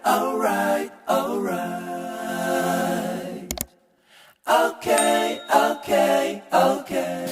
alright, alright. Okay, okay, okay.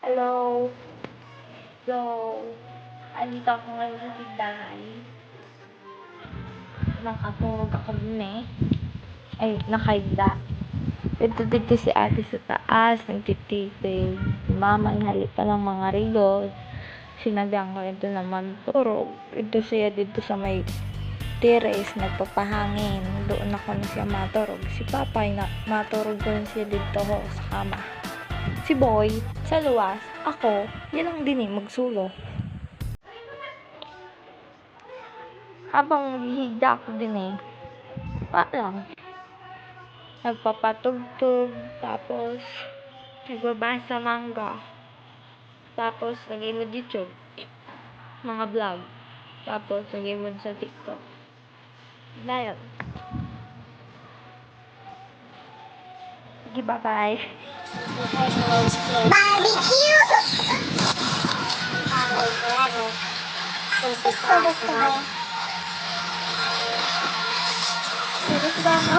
Hello. So, andito ako ngayon sa tindahan. Nakatulog ako dun eh. Ay, nakahinda. Ito dito si ate sa taas, nagtitipid. Mama, inhalip pa ng mga relo. Sinabihan ko ito naman turog. Ito siya dito sa may terrace, nagpapahangin. Doon ako na siya maturog. Si Papay, maturog ko na siya dito ho, sa kama. Si Boy, sa luwas, ako, yan lang din eh, magsulo. Habang maghihiga ako din eh, parang nagpapatugtog, tapos nagbabasa manga, tapos nag-imod YouTube, mga vlog, tapos nag-imod sa TikTok. Na yun. Sige, bye-bye. Barbecue! Serius ba ako?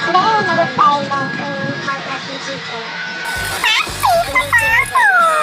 Hindi, nag-style lang kung mag-message ko. Ha? Sino pa ako?